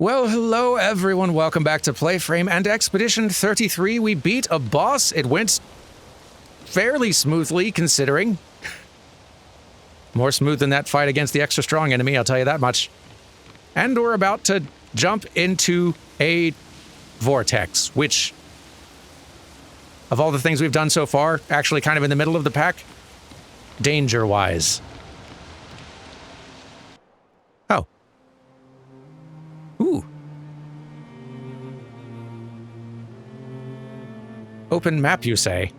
Well, hello everyone, welcome back to PlayFrame and Expedition 33. We beat a boss. It went fairly smoothly, considering. More smooth than that fight against the extra strong enemy, I'll tell you that much. And we're about to jump into a vortex, which, of all the things we've done so far, actually kind of in the middle of the pack, danger-wise. Oh. Ooh. Open map, you say?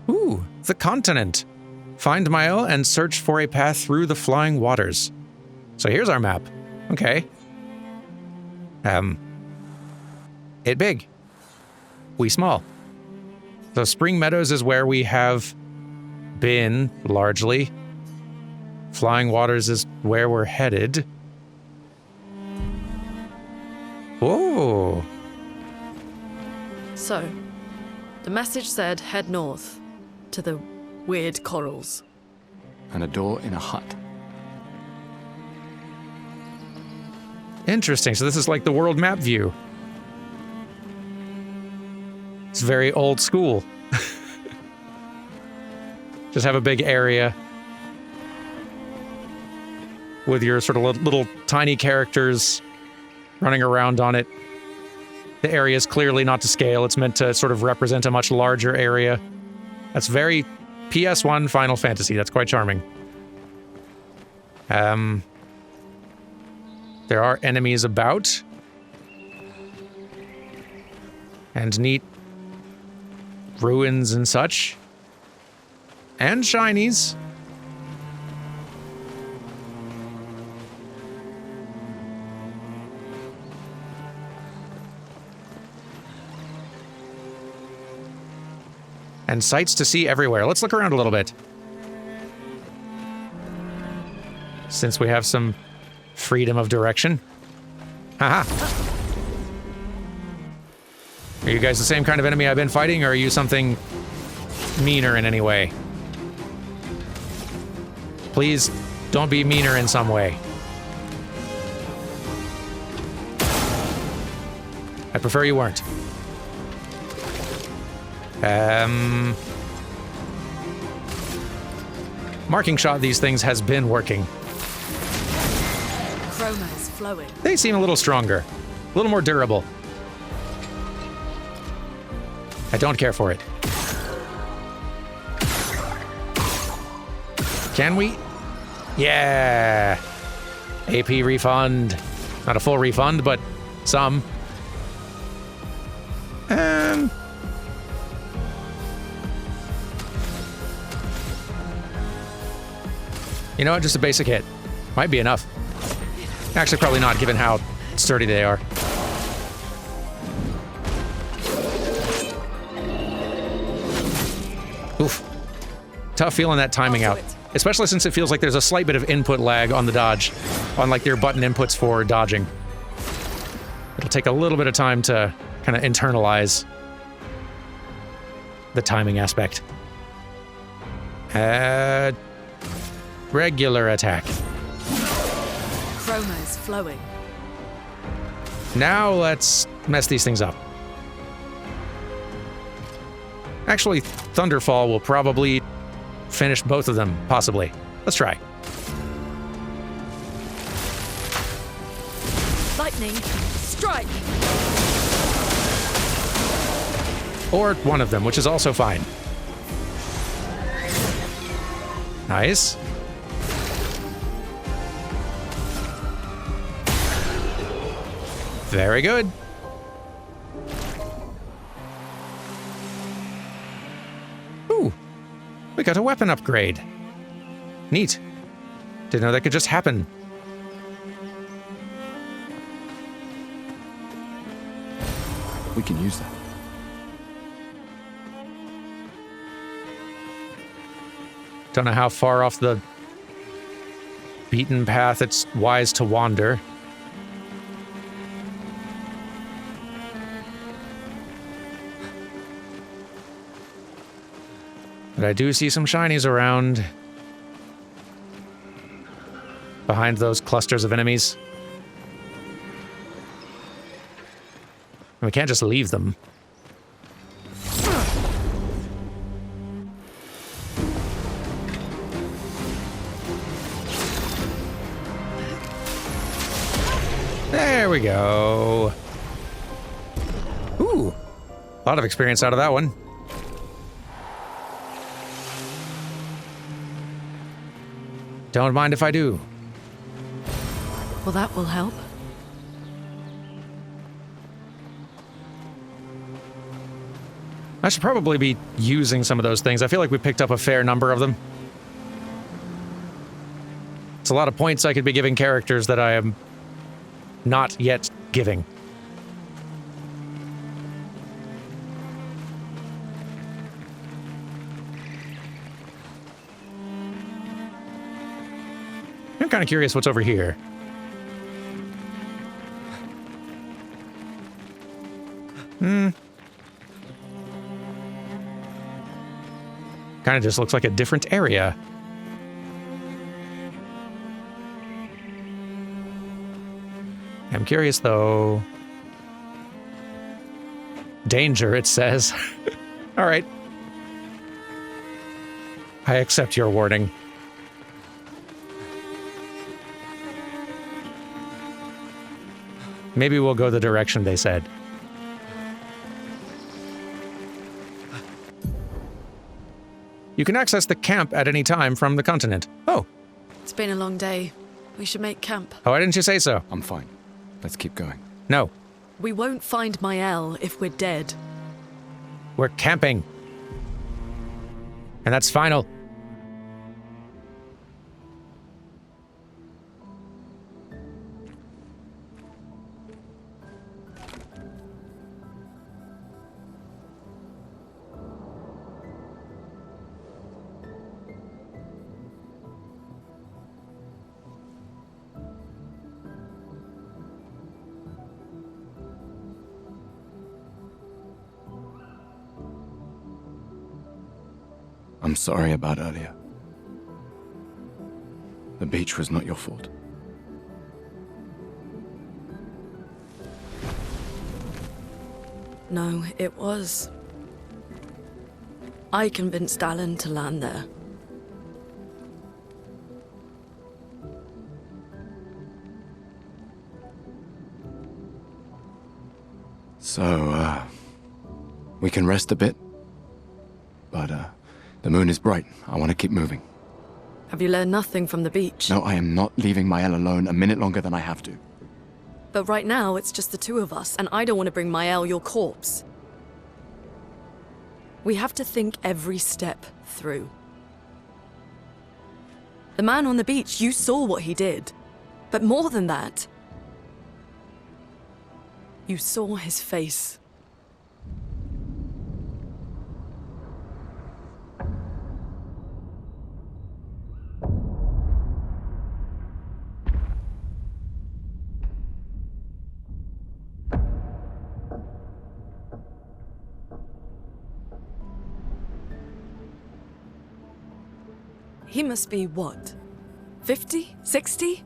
Ooh, the continent. Find mile and search for a path through the flying waters. So here's our map. Okay. It big. We small. So Spring Meadows is where we have been, largely. Flying Waters is where we're headed. Whoa. So, the message said head north, to the weird corals. And a door in a hut. Interesting, so this is like the world map view. It's very old school. Just have a big area with your sort of little tiny characters running around on it. The area is clearly not to scale. It's meant to sort of represent a much larger area. That's very PS1 Final Fantasy. That's quite charming. There are enemies about. And neat ruins and such. And shinies. And sights to see everywhere. Let's look around a little bit. Since we have some freedom of direction. Haha. Are you guys the same kind of enemy I've been fighting, or are you something meaner in any way? Please, don't be meaner in some way. I prefer you weren't. Marking shot these things has been working. Chroma is flowing. They seem a little stronger, a little more durable. I don't care for it. Can we? Yeah! AP refund. Not a full refund, but some. You know what? Just a basic hit. Might be enough. Actually, probably not, given how sturdy they are. Oof. Tough feeling that timing out. Especially since it feels like there's a slight bit of input lag on the dodge. On, like, their button inputs for dodging. It'll take a little bit of time to kind of internalize the timing aspect. Regular attack. Chroma is flowing. Now let's mess these things up. Actually, Thunderfall will probably finish both of them, possibly. Let's try. Lightning, strike! Or one of them, which is also fine. Nice. Very good. Ooh, we got a weapon upgrade. Neat. Didn't know that could just happen. We can use that. Don't know how far off the beaten path it's wise to wander. But I do see some shinies around. Behind those clusters of enemies. We can't just leave them. There we go. Ooh. A lot of experience out of that one. Don't mind if I do. Well, that will help. I should probably be using some of those things. I feel like we picked up a fair number of them. It's a lot of points I could be giving characters that I am not yet giving. I'm kind of curious what's over here. Kind of just looks like a different area. I'm curious, though. Danger, it says. All right. I accept your warning. Maybe we'll go the direction they said. You can access the camp at any time from the continent. Oh. It's been a long day. We should make camp. Oh, why didn't you say so? I'm fine. Let's keep going. No. We won't find Mael if we're dead. We're camping. And that's final. I'm sorry about earlier. The beach was not your fault. No, it was. I convinced Alan to land there. So, we can rest a bit? But, the moon is bright. I want to keep moving. Have you learned nothing from the beach? No, I am not leaving Mael alone a minute longer than I have to. But right now, it's just the two of us, and I don't want to bring Mael your corpse. We have to think every step through. The man on the beach, you saw what he did. But more than that, you saw his face. He must be, what, 50? 60?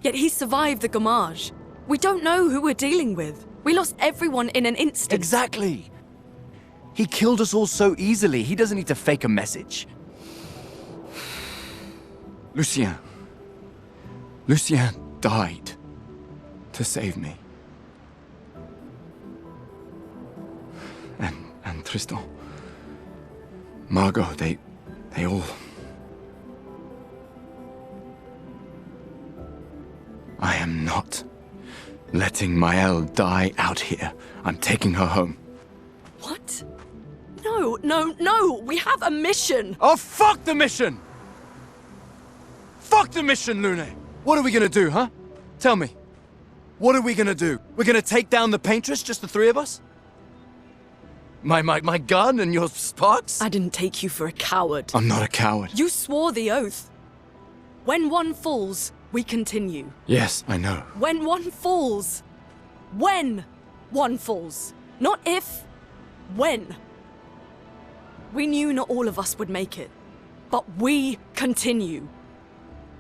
Yet he survived the Gommage. We don't know who we're dealing with. We lost everyone in an instant. Exactly. He killed us all so easily. He doesn't need to fake a message. Lucien. Lucien died to save me. And Tristan. Margot, they all... I am not letting Mael die out here. I'm taking her home. What? No, no, no! We have a mission! Oh, fuck the mission! Fuck the mission, Lune! What are we gonna do, huh? Tell me. What are we gonna do? We're gonna take down the Paintress, just the three of us? My gun and your sparks? I didn't take you for a coward. I'm not a coward. You swore the oath. When one falls, we continue. Yes, I know. When one falls. When one falls. Not if. When. We knew not all of us would make it. But we continue.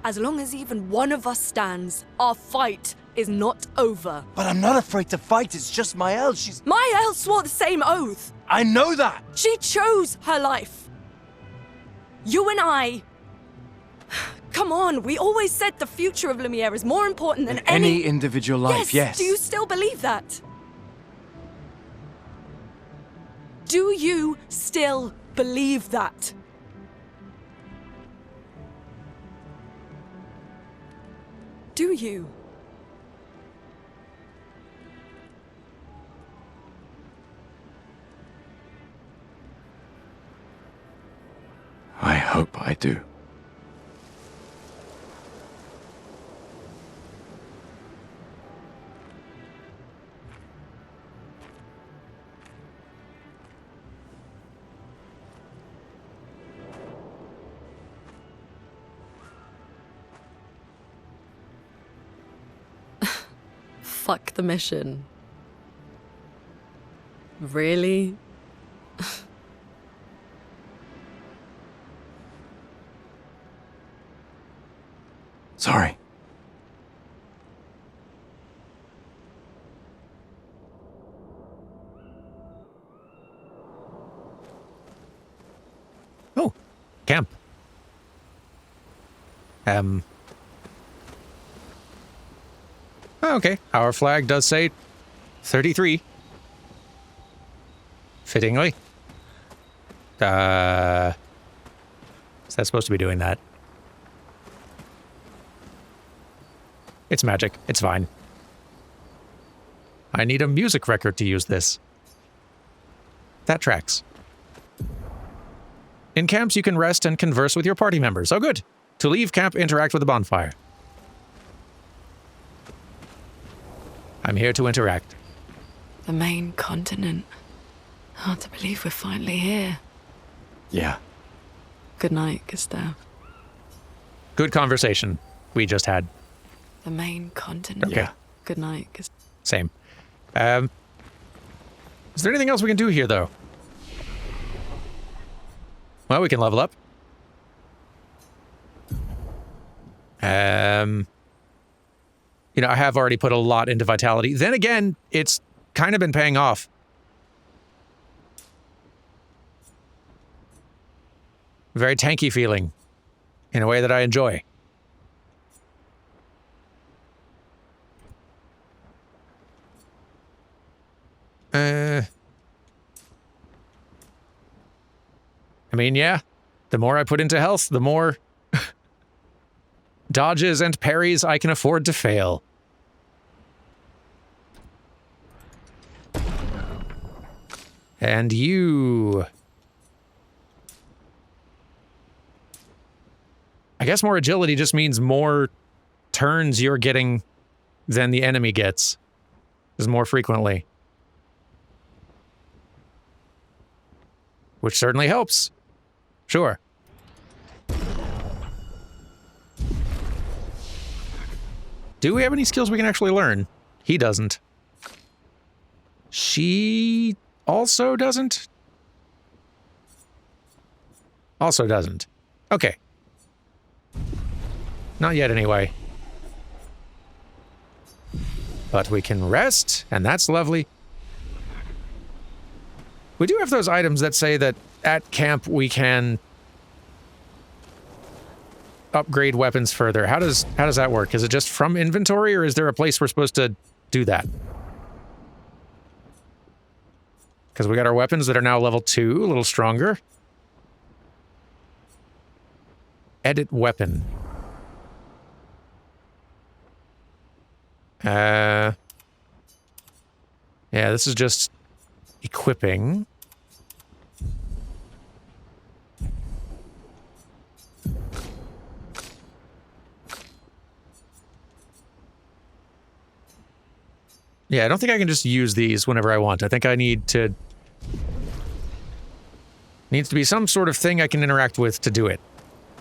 As long as even one of us stands, our fight is not over. But I'm not afraid to fight. It's just Mael. She's... Mael swore the same oath. I know that. She chose her life. You and I... Come on, we always said the future of Lumiere is more important than Any individual life, yes. Do you still believe that? Do you still believe that? Do you? I hope I do. Fuck the mission. Really? Sorry. Oh, camp. Okay, our flag does say 33. Fittingly. Is that supposed to be doing that? It's magic. It's fine. I need a music record to use this. That tracks. In camps, you can rest and converse with your party members. Oh, good. To leave camp, interact with the bonfire. I'm here to interact. The main continent. Hard to believe we're finally here. Yeah. Good night, Gustav. Good conversation we just had. The main continent. Okay. Yeah. Good night, Gustav. Same. Is there anything else we can do here, though? Well, we can level up. You know, I have already put a lot into Vitality. Then again, it's kind of been paying off. Very tanky feeling in a way that I enjoy. I mean, yeah, the more I put into health, the more dodges and parries I can afford to fail. And you... I guess more agility just means more turns you're getting than the enemy gets. Just more frequently. Which certainly helps. Sure. Do we have any skills we can actually learn? He doesn't. She also doesn't? Also doesn't. Okay. Not yet, anyway. But we can rest, and that's lovely. We do have those items that say that at camp we can upgrade weapons further. How does that work? Is it just from inventory, or is there a place we're supposed to do that? Because we got our weapons that are now level 2, a little stronger. Edit weapon. Yeah, this is just equipping. Yeah, I don't think I can just use these whenever I want. I think I need to... Needs to be some sort of thing I can interact with to do it.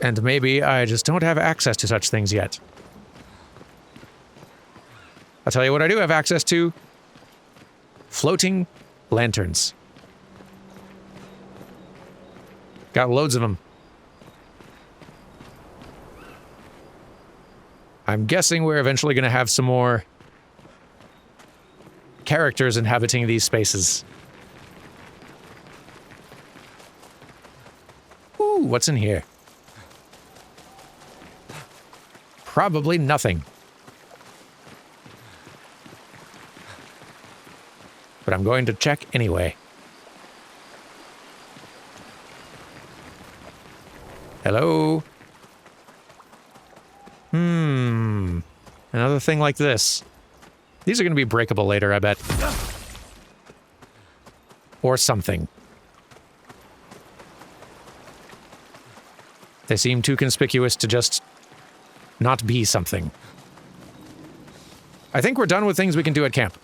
And maybe I just don't have access to such things yet. I'll tell you what I do have access to. Floating lanterns. Got loads of them. I'm guessing we're eventually going to have some more characters inhabiting these spaces. Ooh, what's in here? Probably nothing. But I'm going to check anyway. Hello? Another thing like this. These are going to be breakable later, I bet. Or something. They seem too conspicuous to just not be something. I think we're done with things we can do at camp.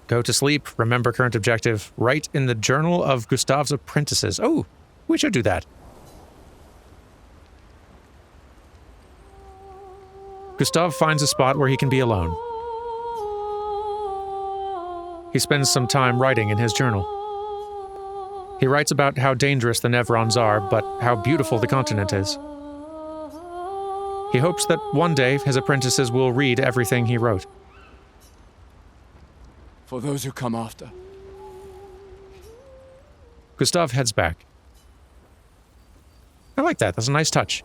Go to sleep, remember current objective, write in the journal of Gustav's apprentices. Oh, we should do that. Gustav finds a spot where he can be alone. He spends some time writing in his journal. He writes about how dangerous the Nevrons are, but how beautiful the continent is. He hopes that one day his apprentices will read everything he wrote. For those who come after. Gustav heads back. I like that. That's a nice touch.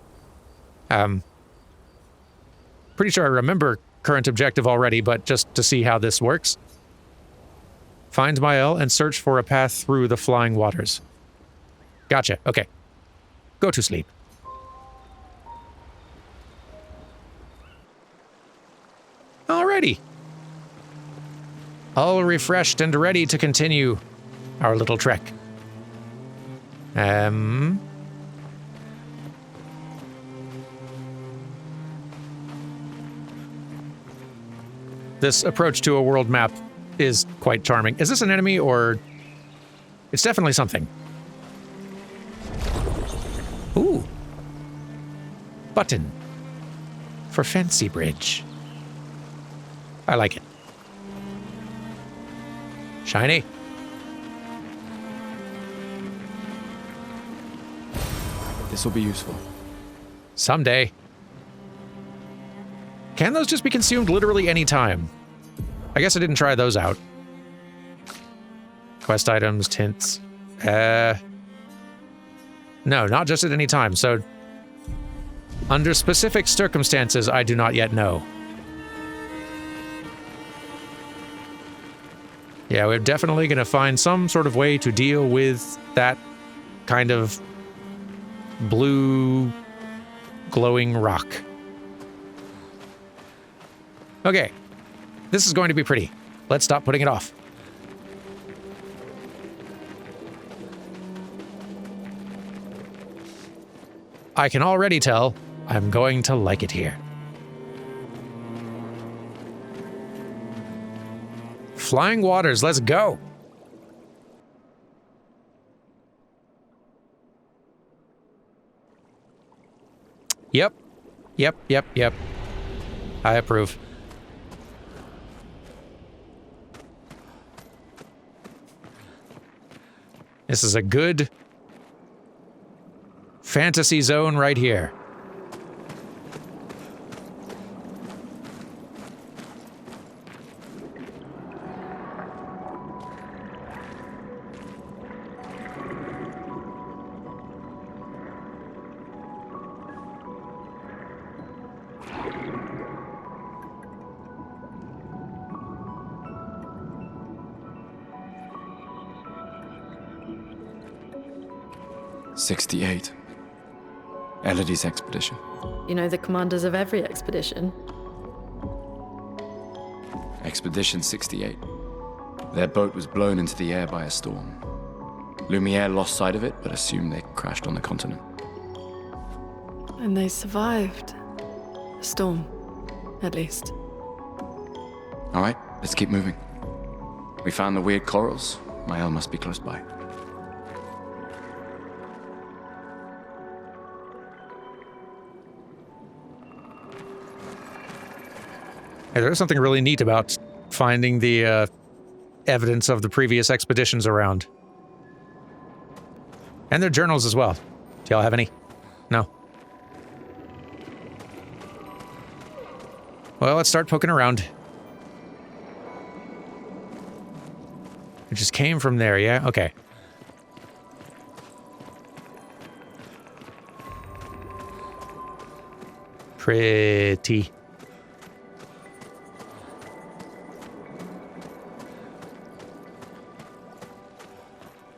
Pretty sure I remember current objective already, but just to see how this works. Find Mael and search for a path through the flying waters. Gotcha. Okay. Go to sleep. Alrighty. All refreshed and ready to continue our little trek. This approach to a world map is quite charming. Is this an enemy or... It's definitely something. Ooh. Button. For Fancy Bridge. I like it. Shiny. This will be useful. Someday. Can those just be consumed literally any time? I guess I didn't try those out. Quest items, tints. No, not just at any time, so... Under specific circumstances, I do not yet know. Yeah, we're definitely gonna find some sort of way to deal with that kind of blue glowing rock. Okay, this is going to be pretty. Let's stop putting it off. I can already tell I'm going to like it here. Flying waters, let's go. Yep. I approve. This is a good fantasy zone right here. '68. Elodie's expedition. You know the commanders of every expedition. Expedition 68. Their boat was blown into the air by a storm. Lumiere lost sight of it, but assumed they crashed on the continent. And they survived. A storm, at least. All right, let's keep moving. We found the weird corals. Mael must be close by. Hey, there's something really neat about finding the evidence of the previous expeditions around. And their journals as well. Do y'all have any? No? Well, let's start poking around. It just came from there, yeah? Okay. Pretty.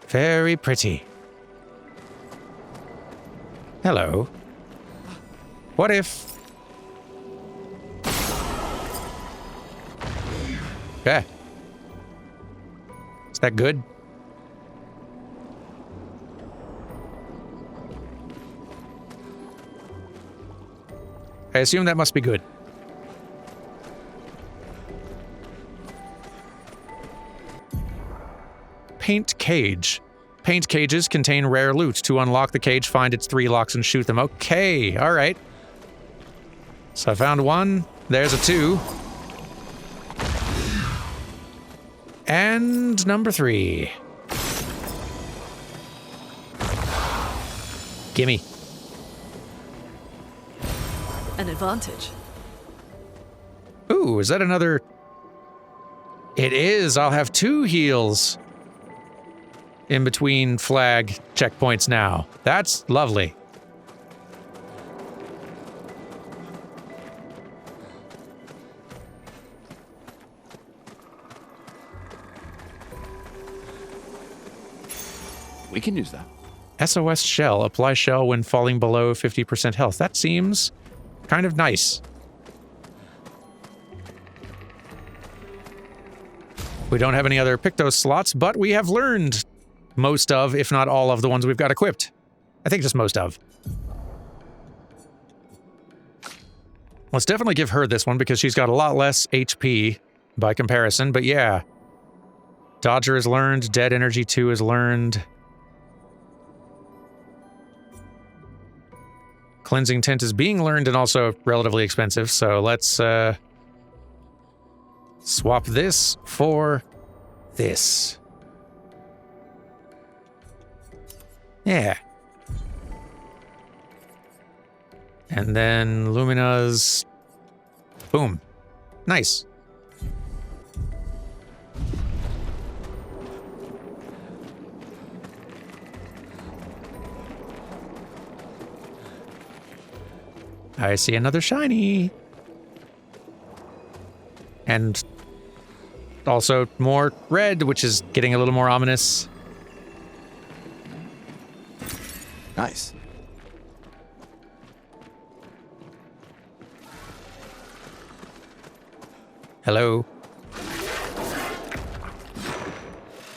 Very pretty. Hello. What if... Yeah. Is that good? I assume that must be good. Paint cage. Paint cages contain rare loot. To unlock the cage, find its 3 locks and shoot them. Okay, alright. So I found 1. There's a 2. And number 3. Gimme. An advantage. Ooh, is that another... It is. I'll have 2 heals in between flag checkpoints now. That's lovely. We can use that. SOS shell. Apply shell when falling below 50% health. That seems kind of nice. We don't have any other Pictos slots, but we have learned most of, if not all of, the ones we've got equipped. I think just most of. Let's definitely give her this one because she's got a lot less HP by comparison, but yeah. Dodger is learned, Dead Energy 2 is learned. Cleansing Tint is being learned and also relatively expensive, so let's swap this for this. Yeah. And then Lumina's... Boom. Nice. I see another shiny. And also more red, which is getting a little more ominous. Nice. Hello.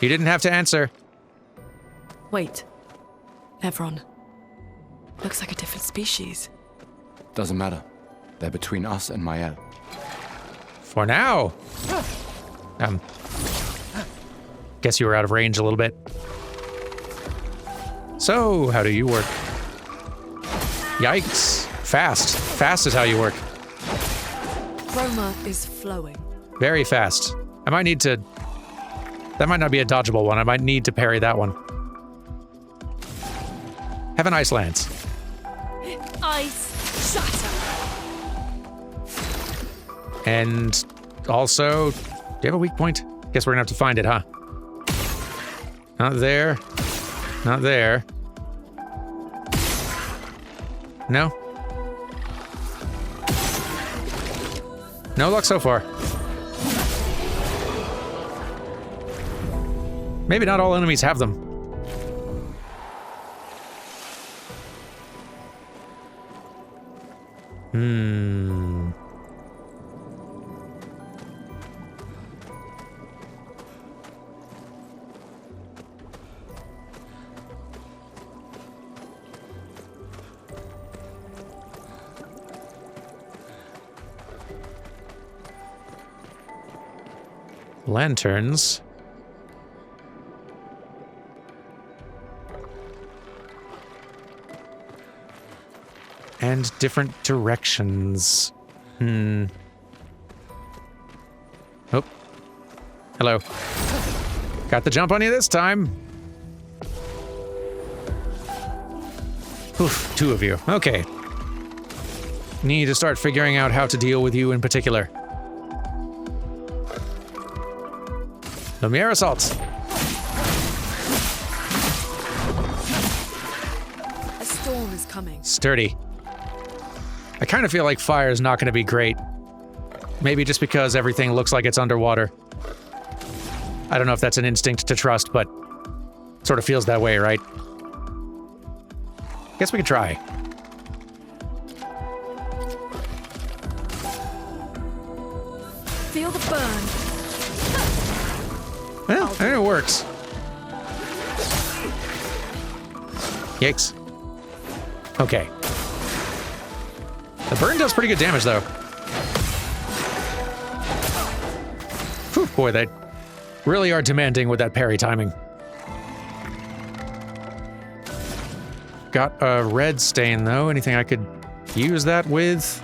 You didn't have to answer. Wait. Evron. Looks like a different species. Doesn't matter. They're between us and Mael. For now. Guess you were out of range a little bit. So, how do you work? Yikes. Fast. Fast is how you work. Chroma is flowing. Very fast. I might need to... That might not be a dodgeable one. I might need to parry that one. Have an ice lance. Ice shatter. And also... Do you have a weak point? Guess we're gonna have to find it, huh? Not there. Not there. No? No luck so far. Maybe not all enemies have them. Lanterns. And different directions. Oh. Hello. Got the jump on you this time. Oof, 2 of you. Okay. need to start figuring out how to deal with you in particular. Lumiere assaults. A storm is coming. Sturdy. I kind of feel like fire is not going to be great. Maybe just because everything looks like it's underwater. I don't know if that's an instinct to trust, but sort of feels that way, right? Guess we could try. Feel the burn. Well, and it works. Yikes. Okay. The burn does pretty good damage, though. Whew, boy, they really are demanding with that parry timing. Got a red stain, though. Anything I could use that with?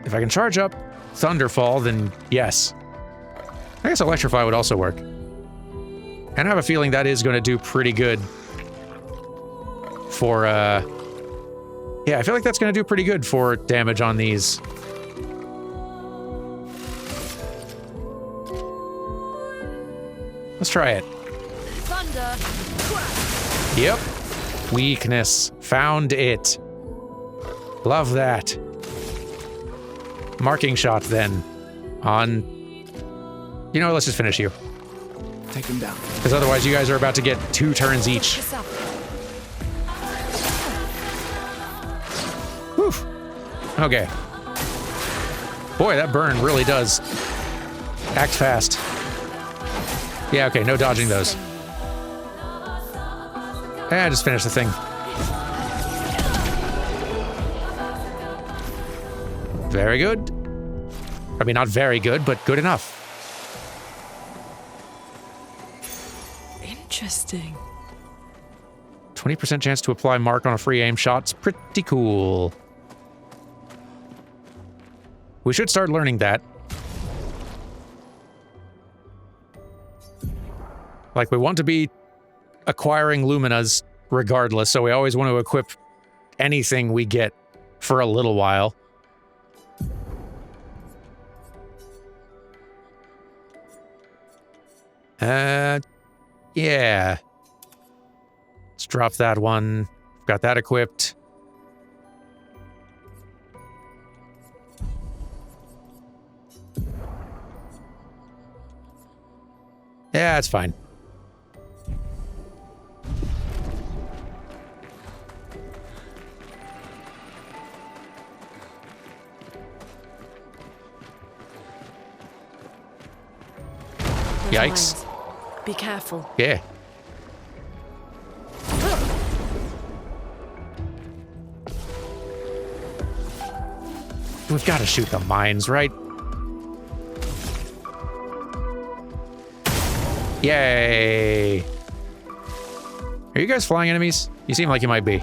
If I can charge up Thunderfall, then yes. I guess Electrify would also work. And I have a feeling that is going to do pretty good for, yeah, I feel like that's going to do pretty good for damage on these. Let's try it. Thunder. Yep. Weakness. Found it. Love that. Marking shot, then. On... You know what, let's just finish you. Take him down. Because otherwise you guys are about to get 2 turns each. This up. Whew. Okay. Boy, that burn really does act fast. Yeah, okay, no dodging those. Just finish the thing. Very good. I mean, not very good, but good enough. Interesting. 20% chance to apply mark on a free aim shot's pretty cool. We should start learning that. Like, we want to be acquiring Luminas regardless, so we always want to equip anything we get for a little while. Yeah. Let's drop that one. Got that equipped. Yeah, it's fine. Yikes. Lines. Be careful. Yeah. We've got to shoot the mines, right? Yay! Are you guys flying enemies? You seem like you might be.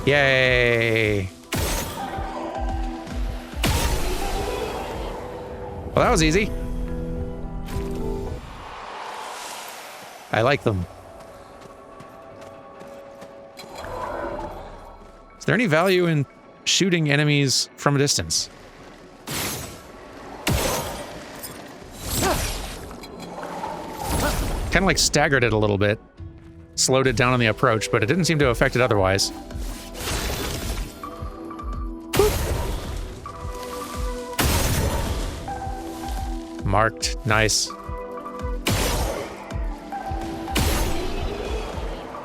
Yay! Well, that was easy. I like them. Is there any value in shooting enemies from a distance? Kind of like staggered it a little bit. Slowed it down on the approach, but it didn't seem to affect it otherwise. Marked. Nice.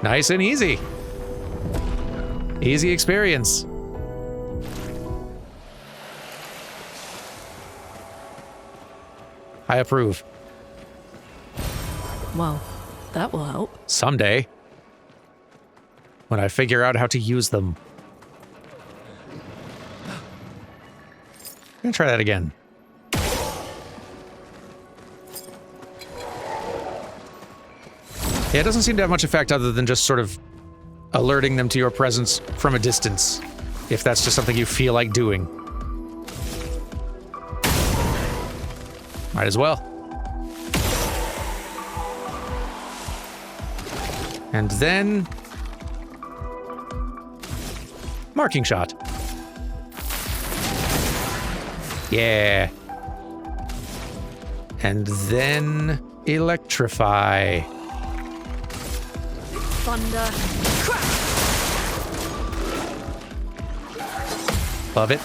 Nice and easy. Easy experience. I approve. Well, that will help. Someday. When I figure out how to use them. I'm gonna try that again. Yeah, it doesn't seem to have much effect other than just sort of alerting them to your presence from a distance, if that's just something you feel like doing. Might as well. And then... Marking shot. Yeah. And then electrify. Thunder. Crack! Love it.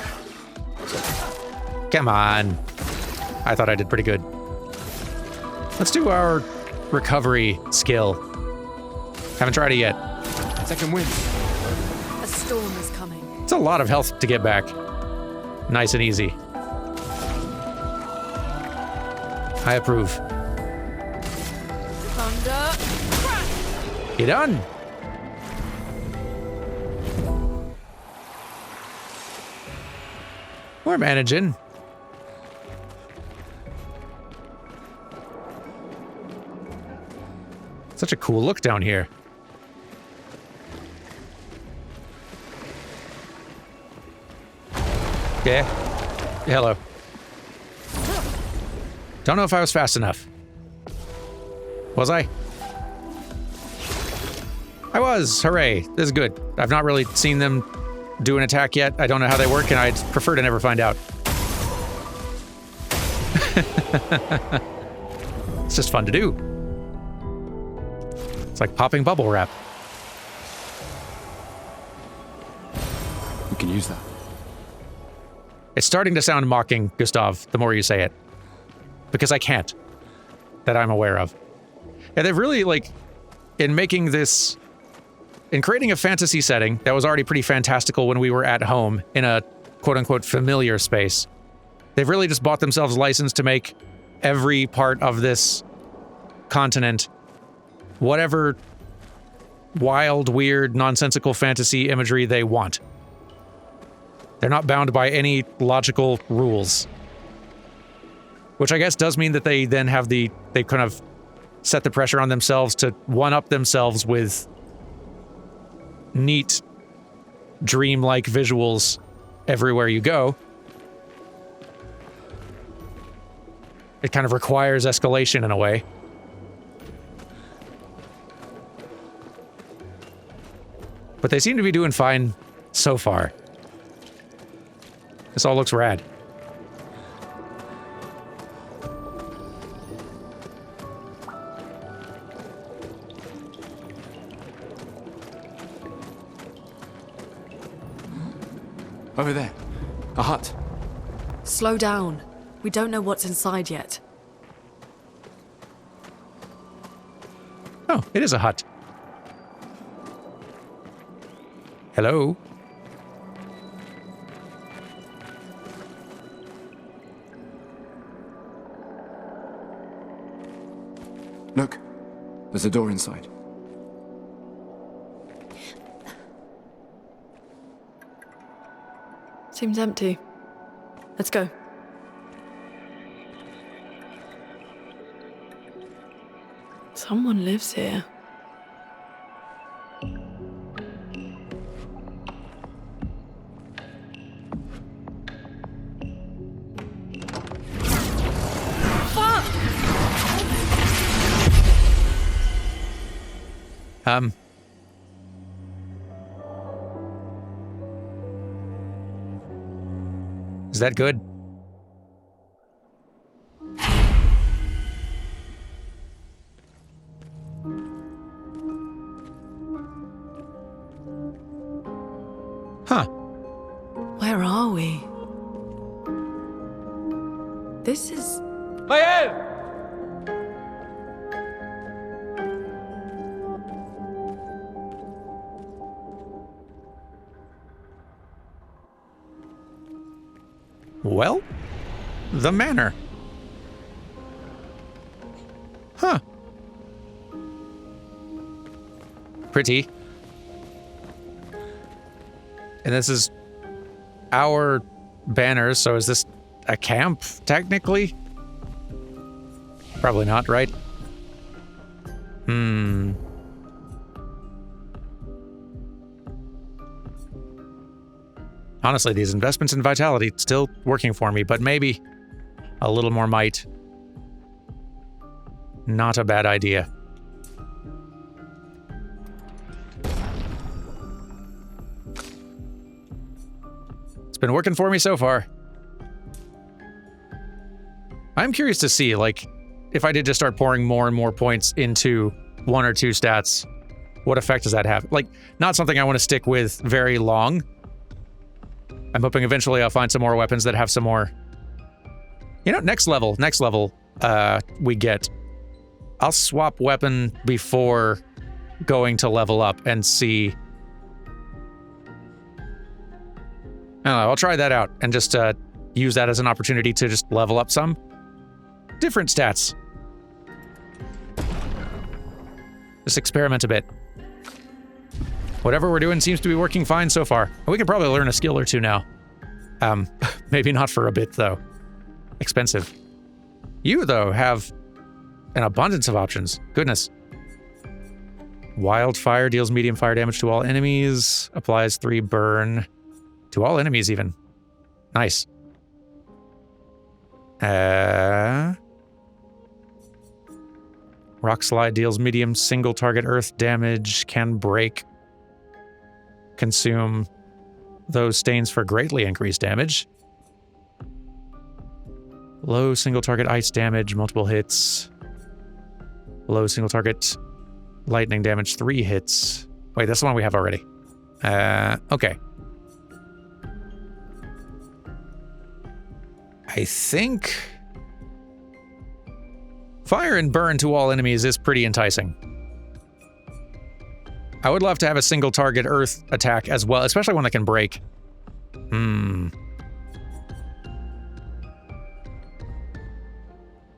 Come on. I thought I did pretty good. Let's do our recovery skill. Haven't tried it yet. Second wind. A storm is coming. It's a lot of health to get back. Nice and easy. I approve. Thunder. Crack! You done? We're managing. Such a cool look down here. Yeah. Hello. Don't know if I was fast enough. Was I? I was. Hooray. This is good. I've not really seen them do an attack yet. I don't know how they work, and I'd prefer to never find out. It's just fun to do. It's like popping bubble wrap. We can use that. It's starting to sound mocking, Gustav, the more you say it. Because I can't. That I'm aware of. And they've really, like, in making this... In creating a fantasy setting that was already pretty fantastical when we were at home in a quote-unquote familiar space, they've really just bought themselves license to make every part of this continent whatever wild, weird, nonsensical fantasy imagery they want. They're not bound by any logical rules. Which I guess does mean that they then have they kind of set the pressure on themselves to one-up themselves with neat, dreamlike visuals everywhere you go. It kind of requires escalation in a way. But they seem to be doing fine so far. This all looks rad. Over there. A hut. Slow down. We don't know what's inside yet. Oh, it is a hut. Hello? Look. There's a door inside. Seems empty. Let's go. Someone lives here. Fuck! Is that good? Huh. Where are we? This is... Well, the manor. Huh. Pretty. And this is our banner, so is this a camp, technically? Probably not, right? Honestly, these investments in vitality still working for me, but maybe a little more might. Not a bad idea. been working for me so far. I'm curious to see, like, if I did just start pouring more and more points into one or two stats, what effect does that have? Like, not something I want to stick with very long. I'm hoping eventually I'll find some more weapons that have some more... You know, next level, we get... I'll swap weapon before going to level up and see... I don't know, I'll try that out and just use that as an opportunity to just level up some different stats. Just experiment a bit. Whatever we're doing seems to be working fine so far. We could probably learn a skill or two now. Maybe not for a bit, though. Expensive. You, though, have an abundance of options. Goodness. Wildfire deals medium fire damage to all enemies. Applies 3 burn. To all enemies, even. Nice. Rock slide deals medium single target earth damage. Can break. Consume those stains for greatly increased damage. Low single target ice damage, multiple hits. Low single target lightning damage, 3 hits. Wait, that's the one we have already. Okay. I think fire and burn to all enemies is pretty enticing. I would love to have a single target earth attack as well, especially one that can break.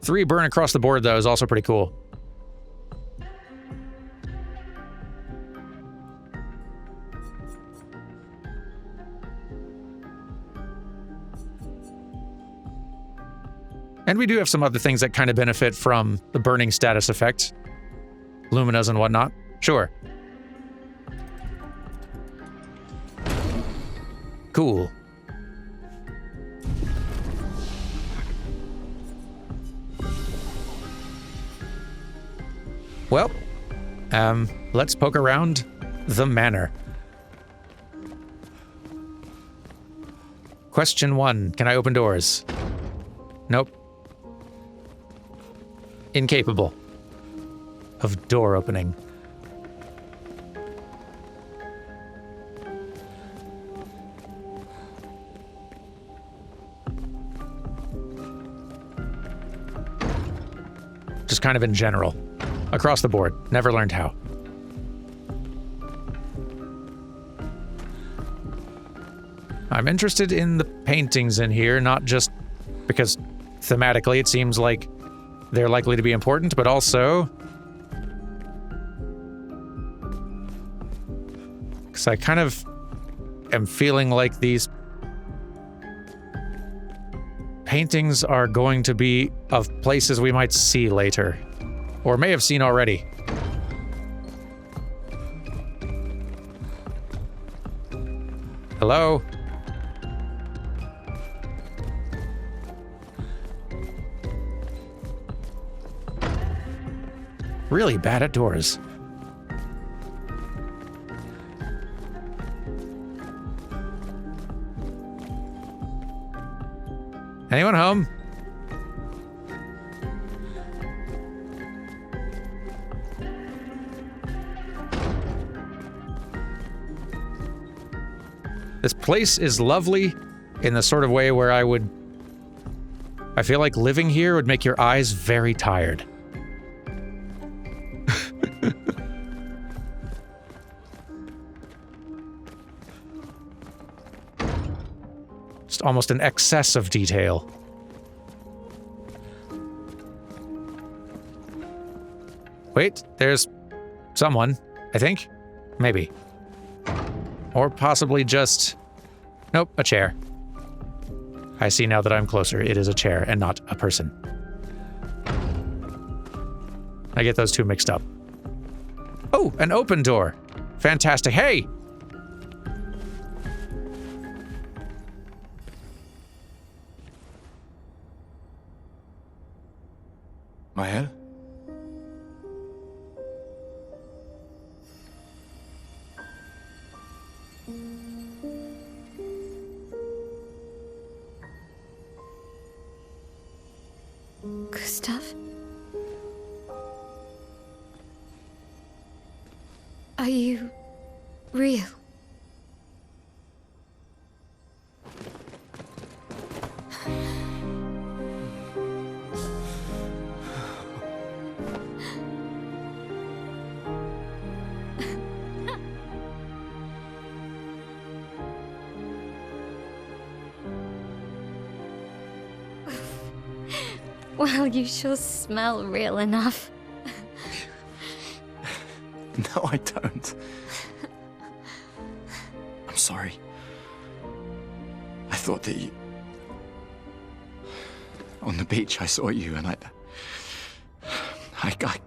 3 burn across the board, though, is also pretty cool. And we do have some other things that kind of benefit from the burning status effect. Luminas and whatnot. Sure. Cool. Well, let's poke around the manor. Question 1, can I open doors? Nope. Incapable of door opening. Just kind of in general. Across the board. Never learned how. I'm interested in the paintings in here, not just because thematically it seems like they're likely to be important, but also because I kind of am feeling like these paintings are going to be of places we might see later, or may have seen already. Hello? Really bad at doors. Anyone home? This place is lovely in the sort of way where I feel like living here would make your eyes very tired. Just almost an excess of detail. Wait, there's someone, I think. Maybe. Or possibly just... Nope, a chair. I see now that I'm closer. It is a chair and not a person. I get those two mixed up. Oh, an open door. Fantastic. Hey! Mael? stuff? Are you real? Well, you sure smell real enough. No, I don't. I'm sorry. I thought that you... On the beach, I saw you and I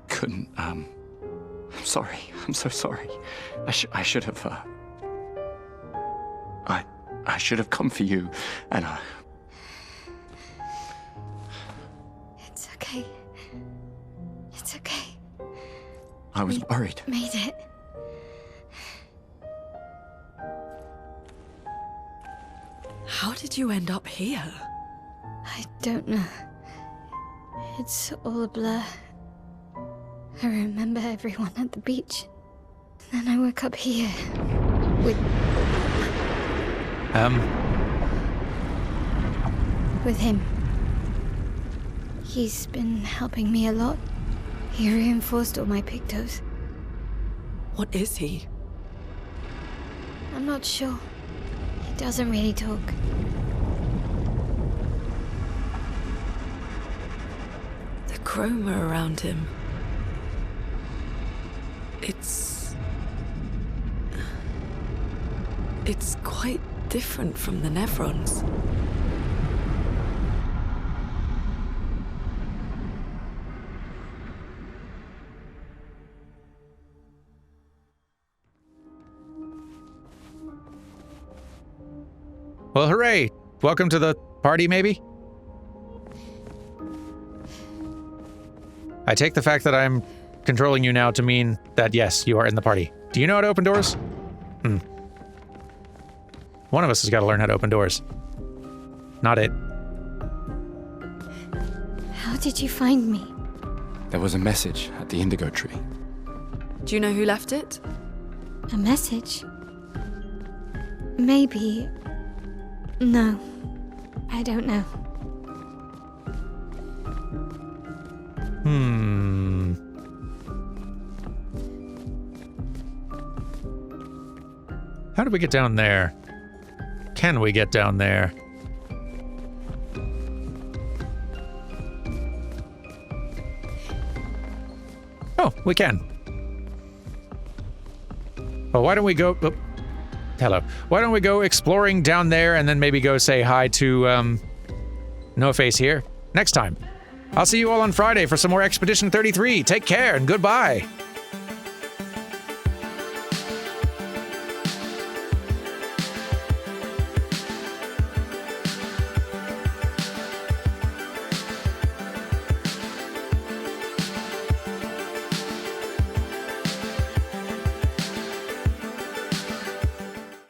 couldn't, I'm sorry. I'm so sorry. I should have, I should have come for you and, It's okay. It's okay. I was worried. Made it. How did you end up here? I don't know. It's all a blur. I remember everyone at the beach. Then I woke up here. With him. He's been helping me a lot. He reinforced all my pictos. What is he? I'm not sure. He doesn't really talk. The chroma around him. It's quite different from the Nevrons. Well, hooray! Welcome to the party, maybe? I take the fact that I'm controlling you now to mean that, yes, you are in the party. Do you know how to open doors? One of us has got to learn how to open doors. Not it. How did you find me? There was a message at the indigo tree. Do you know who left it? A message? Maybe. No. I don't know. How do we get down there? Can we get down there? Oh, we can. Well, why don't we go... Oh, hello. Why don't we go exploring down there and then maybe go say hi to, No Face here next time. I'll see you all on Friday for some more Expedition 33. Take care and goodbye.